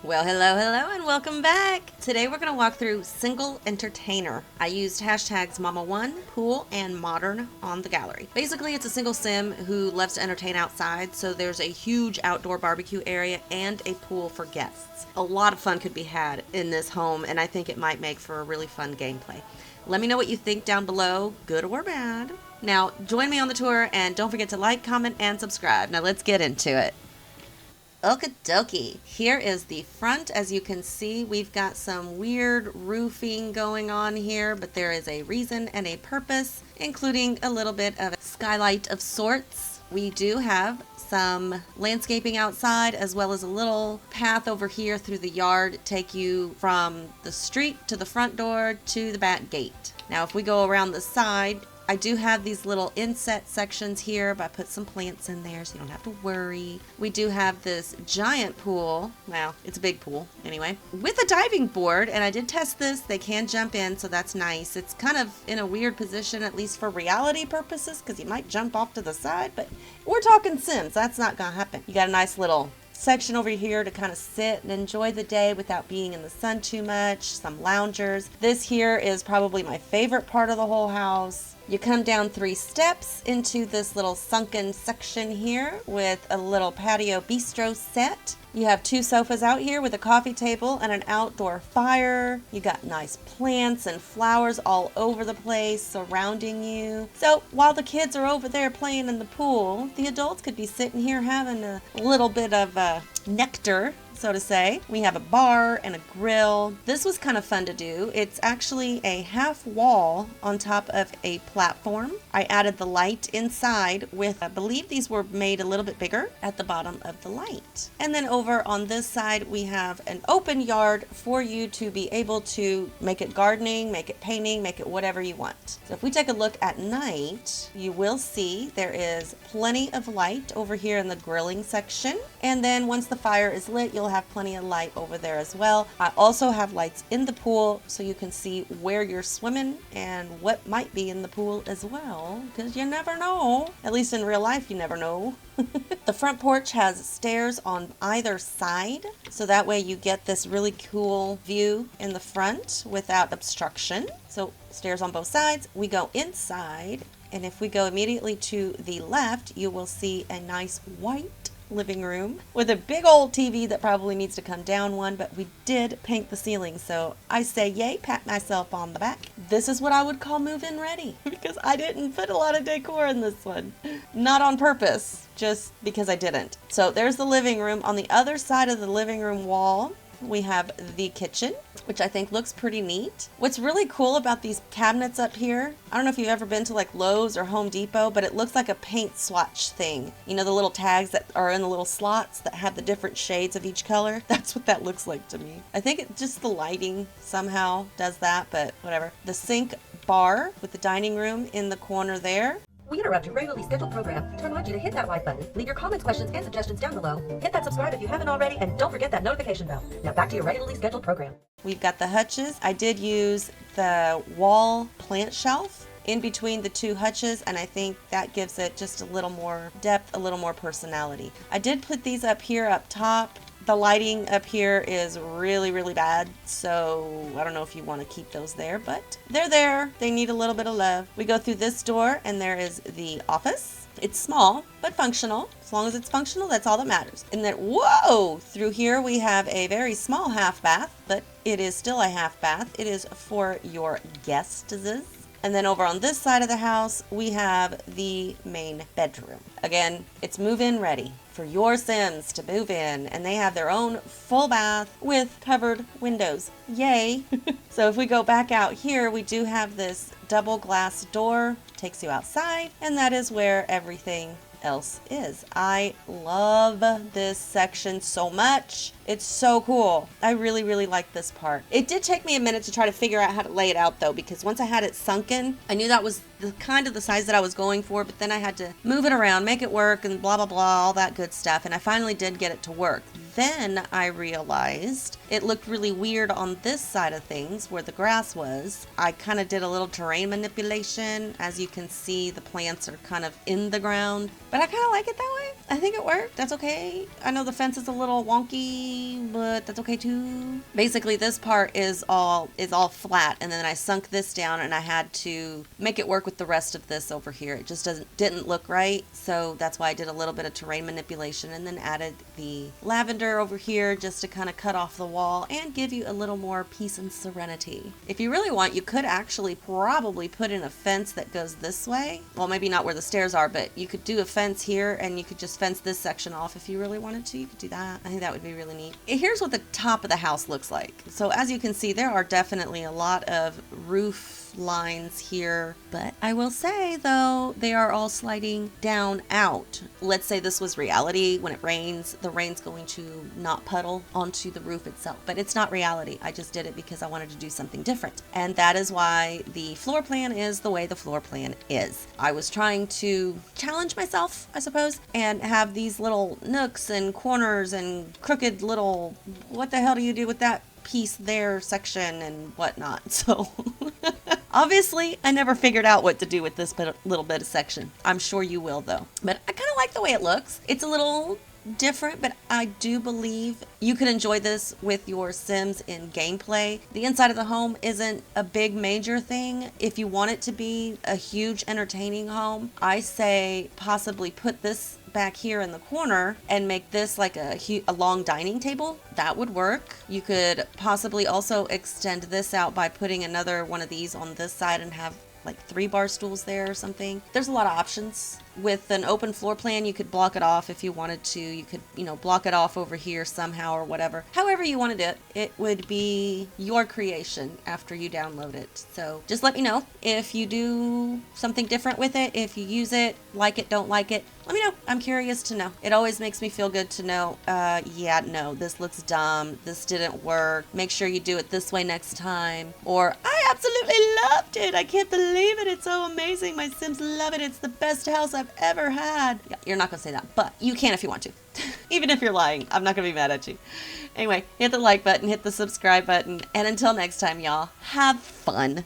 Well, hello, and welcome back. Today we're going to walk through Single Entertainer. I used hashtags Momma-One, Pool, and Modern on the gallery. Basically, it's a single sim who loves to entertain outside, so there's a huge outdoor barbecue area and a pool for guests. A lot of fun could be had in this home, and I think it might make for a really fun gameplay. Let me know what you think down below, good or bad. Now, join me on the tour, and don't forget to like, comment, and subscribe. Now, let's get into it. Okie dokie. Here is the front. As you can see, we've got some weird roofing going on here, but there is a reason and a purpose, including a little bit of a skylight of sorts. We do have some landscaping outside, as well as a little path over here through the yard to take you from the street to the front door to the back gate. Now, if we go around the side, I do have these little inset sections here, but I put some plants in there so you don't have to worry. We do have this giant pool. Well, it's a big pool anyway, with a diving board, and I did test this. They can jump in, so that's nice. It's kind of in a weird position, at least for reality purposes, because you might jump off to the side, but we're talking Sims. That's not gonna happen. You got a nice little section over here to kind of sit and enjoy the day without being in the sun too much. Some loungers. This here is probably my favorite part of the whole house. You come down 3 steps into this little sunken section here with a little patio bistro set. You have 2 sofas out here with a coffee table and an outdoor fire. You got nice plants and flowers all over the place surrounding you. So while the kids are over there playing in the pool, the adults could be sitting here having a little bit of nectar, so to say. We have a bar and a grill. This was kind of fun to do. It's actually a half wall on top of a platform. I added the light inside with, I believe these were made a little bit bigger at the bottom of the light. And then over on this side, we have an open yard for you to be able to make it gardening, make it painting, make it whatever you want. So if we take a look at night, you will see there is plenty of light over here in the grilling section. And then once the fire is lit, you'll have plenty of light over there as well. I also have lights in the pool so you can see where you're swimming and what might be in the pool as well, because you never know. At least in real life, you never know. The front porch has stairs on either side, so that way you get this really cool view in the front without obstruction. So stairs on both sides. We go inside, and if we go immediately to the left, you will see a nice white living room with a big old TV that probably needs to come down one, but we did paint the ceiling, so I say yay, pat myself on the back. This is what I would call move-in ready, because I didn't put a lot of decor in this one. Not on purpose, just because I didn't. So there's the living room. On the other side of the living room wall, we have the kitchen, which I think looks pretty neat. What's really cool about these cabinets up here, I don't know if you've ever been to like Lowe's or Home Depot, but it looks like a paint swatch thing. You know, the little tags that are in the little slots that have the different shades of each color? That's what that looks like to me. I think it just the lighting somehow does that, but whatever. The sink bar with the dining room in the corner there. We interrupt your regularly scheduled program to remind you to hit that like button, leave your comments, questions, and suggestions down below, hit that subscribe if you haven't already, and don't forget that notification bell. Now back to your regularly scheduled program. We've got the hutches. I did use the wall plant shelf in between the 2 hutches, and I think that gives it just a little more depth, a little more personality. I did put these up here up top. The lighting up here is really, really bad, so I don't know if you want to keep those there, but they're there. They need a little bit of love. We go through this door, and there is the office. It's small, but functional. As long as it's functional, that's all that matters. And then, whoa! Through here, we have a very small half bath, but it is still a half bath. It is for your guests. And then over on this side of the house, we have the main bedroom. Again, it's move-in ready for your Sims to move in, and they have their own full bath with covered windows. Yay! So if we go back out here, we do have this double glass door, takes you outside, and that is where everything else is. I love this section so much. It's so cool. I really, really like this part. It did take me a minute to try to figure out how to lay it out though, because once I had it sunken, I knew that was the kind of the size that I was going for, but then I had to move it around, make it work, and blah, blah, blah, all that good stuff. And I finally did get it to work. then I realized it looked really weird on this side of things where the grass was. I kind of did a little terrain manipulation. As you can see, the plants are kind of in the ground, but I kind of like it that way. I think it worked. That's okay. I know the fence is a little wonky, but that's okay too. Basically, this part is all flat, and then I sunk this down, and I had to make it work with the rest of this over here. It just didn't look right, so that's why I did a little bit of terrain manipulation and then added the lavender over here just to kind of cut off the wall and give you a little more peace and serenity. If you really want, you could actually probably put in a fence that goes this way. Well, maybe not where the stairs are, but you could do a fence here, and you could just fence this section off if you really wanted to. You could do that. I think that would be really neat. Here's what the top of the house looks like. So as you can see, there are definitely a lot of roof lines here, but I will say though, they are all sliding down out. Let's say this was reality. When it rains, the rain's going to not puddle onto the roof itself, but it's not reality. I just did it because I wanted to do something different, and that is why the floor plan is the way the floor plan is. I was trying to challenge myself, I suppose, and have these little nooks and corners and crooked little, what the hell do you do with that piece there section and whatnot. So obviously I never figured out what to do with this little bit of section. I'm sure you will though. But I kind of like the way it looks. It's a little different, but I do believe you could enjoy this with your Sims in gameplay. The inside of the home isn't a big major thing. If you want it to be a huge entertaining home, I say possibly put this back here in the corner and make this like a long dining table. That would work. You could possibly also extend this out by putting another one of these on this side and have like 3 bar stools there or something. There's a lot of options. With an open floor plan, you could block it off if you wanted to. You could, block it off over here somehow or whatever. However you wanted it, it would be your creation after you download it. So just let me know if you do something different with it, if you use it, like it, don't like it. Let me know. I'm curious to know. It always makes me feel good to know, yeah, no, this looks dumb. This didn't work. Make sure you do it this way next time. Or, I absolutely loved it. I can't believe it. It's so amazing. My Sims love it. It's the best house I've ever had. Yeah, you're not going to say that, but you can if you want to. Even if you're lying, I'm not going to be mad at you. Anyway, hit the like button, hit the subscribe button, and until next time, y'all, have fun.